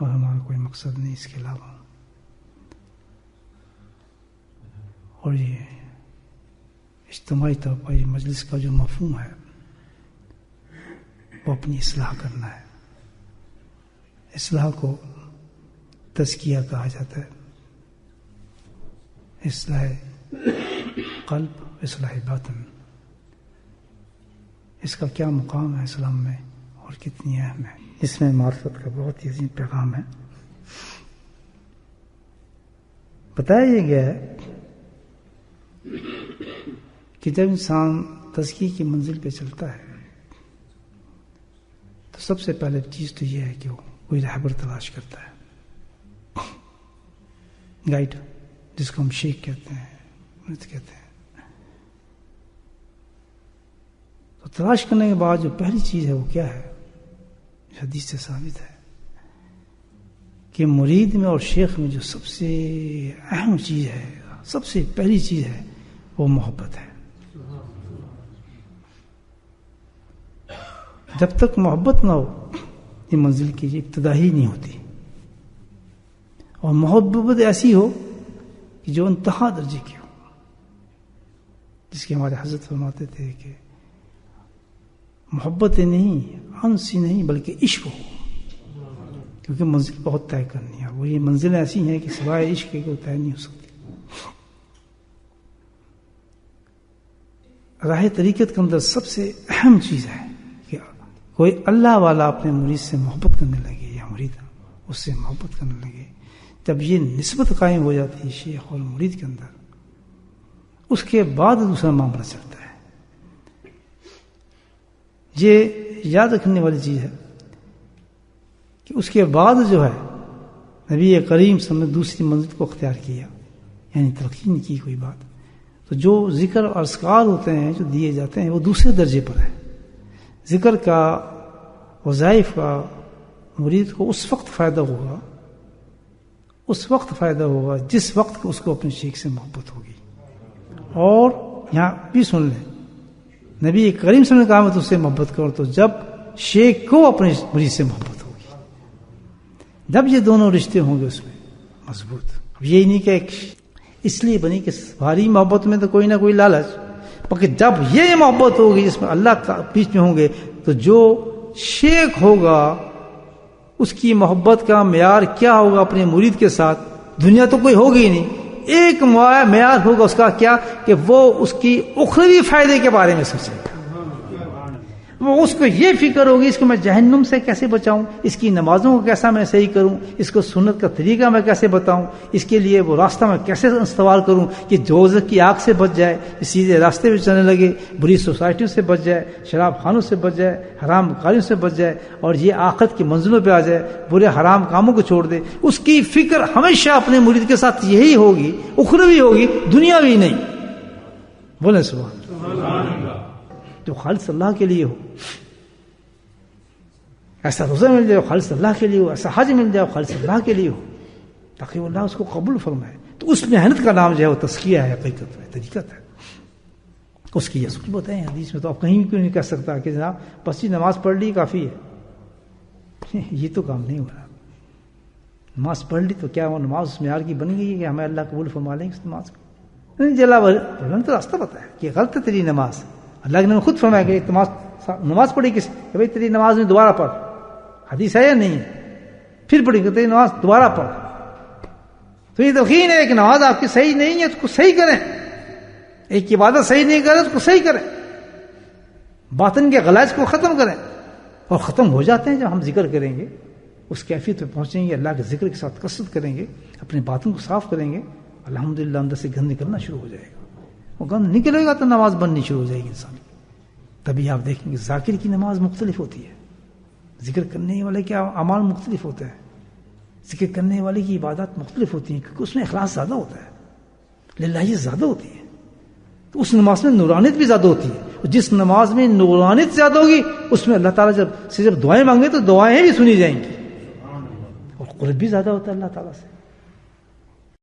اور ہمارا کوئی مقصد نہیں اس کے علاوہ. اور یہ اجتماعی طور پر یہ مجلس کا جو مفہوم ہے وہ اپنی اصلاح کرنا ہے. اصلاح کو تزکیہ کہا جاتا ہے. اصلاح قلب، اصلاح باطن، اس کا کیا مقام ہے اسلام میں اور کتنی اہم ہے. اس میں معرفت کا بہت ہی عظیم پیغام ہے. بتایا یہ گیا ہے کہ جب انسان تزکیے کی منزل پہ چلتا ہے تو سب سے پہلے چیز تو یہ ہے کہ وہ کوئی رہبر تلاش کرتا ہے، گائیڈ، جس کو ہم شیخ کہتے ہیں، مرید کہتے ہیں. تو تلاش کرنے کے بعد جو پہلی چیز ہے وہ کیا ہے؟ حدیث سے ثابت ہے کہ مرید میں اور شیخ میں جو سب سے اہم چیز ہے، سب سے پہلی چیز ہے، وہ محبت ہے. جب تک محبت نہ ہو یہ منزل کی ابتدا ہی نہیں ہوتی. اور محبت ایسی ہو کہ جو انتہا درجے کی ہو، جس کی ہمارے حضرت فرماتے تھے کہ محبت نہیں، انسی نہیں، بلکہ عشق ہو. کیونکہ منزل بہت طے کرنی ہے. وہ یہ منزلیں ایسی ہیں کہ سوائے عشق کے کوئی طے نہیں ہو سکتی. راہ طریقت کے اندر سب سے اہم چیز ہے کہ کوئی اللہ والا اپنے مرید سے محبت کرنے لگے یا مرید اس سے محبت کرنے لگے. جب یہ نسبت قائم ہو جاتی ہے شیخ اور مرید کے اندر، اس کے بعد دوسرا معاملہ چلتا ہے. یہ یاد رکھنے والی چیز ہے کہ اس کے بعد جو ہے نبی کریم صلی اللہ علیہ وسلم نے دوسری منزل کو اختیار کیا، یعنی تلقین کی کوئی بات. تو جو ذکر اور اذکار ہوتے ہیں جو دیے جاتے ہیں وہ دوسرے درجے پر ہیں. ذکر کا، وظائف کا مرید کو اس وقت فائدہ ہوگا جس وقت اس کو اپنے شیخ سے محبت ہوگی. اور یہاں بھی سن لیں، نبی کریم صلی اللہ علیہ وسلم نے کہا میں تجھ سے محبت کروں تو جب شیخ کو اپنے مرید سے محبت ہوگی، جب یہ دونوں رشتے ہوں گے اس میں مضبوط. اب یہی نہیں کہ اس لیے بنی کہ ساری محبت میں تو کوئی نہ کوئی لالچ، بلکہ جب یہ محبت ہوگی جس میں اللہ کا بیچ میں ہوں گے تو جو شیخ ہوگا اس کی محبت کا معیار کیا ہوگا اپنے مرید کے ساتھ؟ دنیا تو کوئی ہوگی ہی نہیں. ایک معیار ہوگا اس کا کیا کہ وہ اس کی اخروی فائدے کے بارے میں سوچے گا. وہ اس کو یہ فکر ہوگی اس کو میں جہنم سے کیسے بچاؤں، اس کی نمازوں کو کیسا میں صحیح کروں، اس کو سنت کا طریقہ میں کیسے بتاؤں، اس کے لیے وہ راستہ میں کیسے استوار کروں کہ دوزخ کی آگ سے بچ جائے، سیدھے راستے پہ چلنے لگے، بری سوسائٹیوں سے بچ جائے، شراب خانوں سے بچ جائے، حرام کاریوں سے بچ جائے، اور یہ آخرت کی منزلوں پہ آ جائے، برے حرام کاموں کو چھوڑ دے. اس کی فکر ہمیشہ اپنے مرید کے ساتھ یہی ہوگی، اخروی ہوگی، دنیاوی نہیں. بولیں سبحان اللہ. جو خالص اللہ کے لیے ہو، ایسا روزہ مل جائے خالص اللہ کے لیے ہو، ایسا حج مل جائے خالص اللہ کے لیے ہو، تاکہ اللہ اس کو قبول فرمائے. تو اس محنت کا نام جو ہے وہ تزکیہ ہے، حقیقت ہے، طریقت ہے. اس کی اصول بتائیں حدیث میں. تو آپ کہیں کیوں نہیں کہہ سکتا کہ جناب بس نماز پڑھ لی کافی ہے. یہ تو کام نہیں ہو رہا. نماز پڑھ لی تو کیا وہ نماز اس معیار کی بن گئی کہ ہمیں اللہ قبول فرما لیں گے اس نماز کو؟ نہیں. جلا پڑھنے تو راستہ پتہ ہے کہ غلط ہے تیری نماز. اللہ نے خود فرمایا کہ نماز پڑھی کس کہ بھائی تیری نماز میں دوبارہ پڑھ. حدیث ہے یا نہیں ہے؟ پھر پڑھی کہ تیری نماز دوبارہ پڑھ. تو یہ تلقین ہے کہ نماز آپ کی صحیح نہیں ہے، اس کو صحیح کریں. ایک عبادت صحیح نہیں کرے اس کو صحیح کریں، باطن کے غلائز کو ختم کریں. اور ختم ہو جاتے ہیں جب ہم ذکر کریں گے، اس کیفیت پہ پہنچیں گے، اللہ کے ذکر کے ساتھ کثرت کریں گے، اپنے باطن کو صاف کریں گے، الحمدللہ اندر سے گند نکلنا شروع ہو جائے گا. وہ گند نکلے گا تو نماز بننی شروع ہو جائے گی انسان کی. تبھی آپ دیکھیں گے ذاکر کی نماز مختلف ہوتی ہے، ذکر کرنے والے کے اعمال مختلف ہوتے ہیں، ذکر کرنے والے کی عبادات مختلف ہوتی ہیں، کیونکہ اس میں اخلاص زیادہ ہوتا ہے، للہیت زیادہ ہوتی ہے. تو اس نماز میں نورانیت بھی زیادہ ہوتی ہے. جس نماز میں نورانیت زیادہ ہوگی اس میں اللہ تعالیٰ جب دعائیں مانگے تو دعائیں بھی سنی جائیں گی، اور قرب بھی زیادہ ہوتا ہے اللہ تعالیٰ سے.